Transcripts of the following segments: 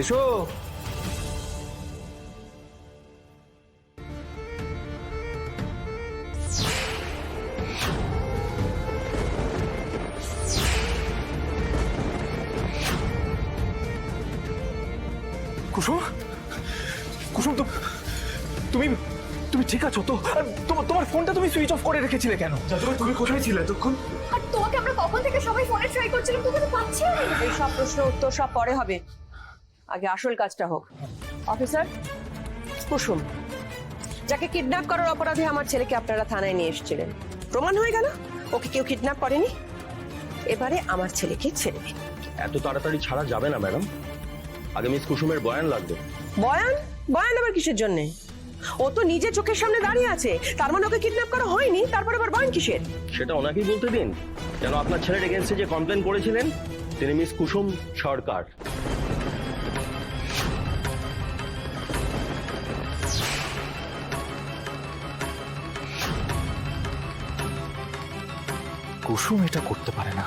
এসো। কুসুম, কুসুম, তো তুমি তুমি ঠিক আছো তো? তোমার ফোনটা তুমি সুইচ অফ করে রেখেছিলে কেন? তুমি কোথায় ছিলে এতক্ষণ? আর তোমাকে আমরা কখন থেকে সবাই ফোনে ট্রাই করছিলাম, তুমি তো পাচ্ছি না। এই সব প্রশ্ন উত্তর সব পরে হবে, আগে আসল কাজটা হোক। অফিসার, কুসুম যাকে কিডন্যাপ করার অপরাধে আমার ছেলেকে আপনারা থানায় নিয়ে এসেছিলেন, প্রমাণ হয়ে গেল ওকে কেউ কিডন্যাপ করেনি। এবারে আমার ছেলেকে ছেড়ে দিন। এত তাড়াতাড়ি ছাড়া যাবে না ম্যাডাম, আগে মিস কুসুমের বয়ান লাগবে। বয়ান? বয়ান আবার কিসের জন্যে? ও তো নিজে চোখের সামনে দাঁড়িয়ে আছে, তার মানে ওকে কিডন্যাপ করা হয়নি, তারপর আবার বয়ান কিসের? সেটা ওনাকেই বলতে দিন। কেন আপনার ছেলের এগেন্সটে যে কমপ্লেন করেছিলেন তিনি মিস কুসুম সরকার। কুসুম এটা করতে পারে না,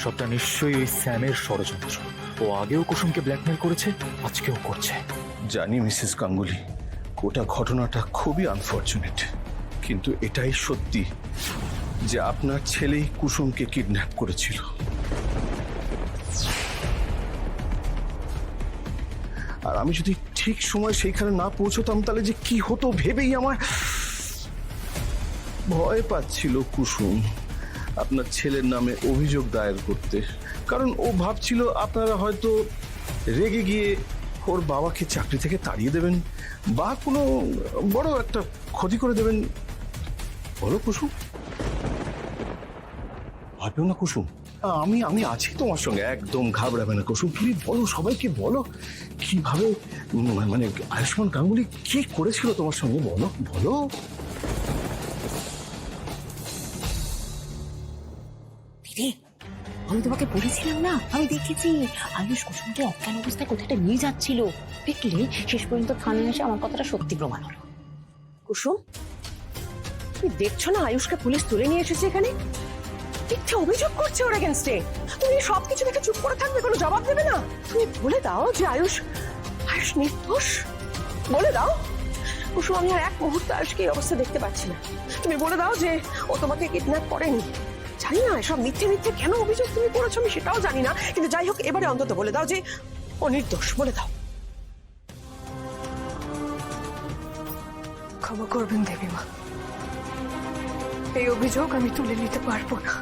সবটা নিশ্চয়ই ওই স্যামের ষড়যন্ত্র। ও আগেও কুসুমকে ব্ল্যাকমেল করেছে, আজকেও করছে। জানি মিসেস গাঙ্গুলি, গোটা ঘটনাটা খুবই আনফরচুনেট, কিন্তু এটাই সত্যি যে আপনার ছেলেই কুসুমকে কিডন্যাপ করেছিল। আর আমি যদি ঠিক সময় সেইখানে না পৌঁছতাম তাহলে যে কি হতো ভেবেই আমার ভয় পাচ্ছিল কুসুম আপনার ছেলের নামে অভিযোগ দায়ের করতে। কারণ ও ভাবছিল আপনারা হয়তো রেগে গিয়ে ওর বাবাকে চাকরি থেকে তাড়িয়ে দেবেন বা কোনো বড় একটা ক্ষতি করে দেবেন। বলো কুসুম, ভাবো না কুসুম, আমি আমি আছি তোমার সঙ্গে, একদম ঘাবড়াবে না কুসুম। তুমি বলো, সবাইকে বলো কিভাবে মানে আয়ুষ্মান গাঙ্গুলি কি করেছিল তোমার সঙ্গে, বলো বলো। দিদি, আমি তোমাকে বলেছিলাম না, আমি দেখেছি আয়ুষ কুসুমকে অজ্ঞান অবস্থায় কোথাটা নিয়ে যাচ্ছিল। দেখলে শেষ পর্যন্ত থানায় এসে আমার কথাটা সত্যি প্রমাণ হলো। কুসুম, তুমি দেখছো না আয়ুষকে পুলিশ তুলে নিয়ে এসেছে এখানে, মিথ্যে অভিযোগ করছে ওর এগেনস্টে। তুমি সবকিছু দেখে চুপ করে থাকবে, কোনো জবাব দেবে না? তুমি বলে দাও যে আয়ুষ আয়ুষ নির্দোষ, বলে দাও। কুসুম, আমি আর এক মুহূর্তে আয়ুষকে এই অবস্থা দেখতে পাচ্ছি না। তুমি বলে দাও যে ও তোমাকে কিডন্যাপ করেনি। জানি না সব মিথ্যে মিথ্যে কেন অভিযোগ তুমি করেছো, আমি সেটাও জানি না, কিন্তু যাই হোক এবারে অন্তত বলে দাও যে ও নির্দোষ, বলে দাও। ক্ষমা করবেন দেবীমা, এই অভিযোগ আমি তুলে নিতে পারবো না।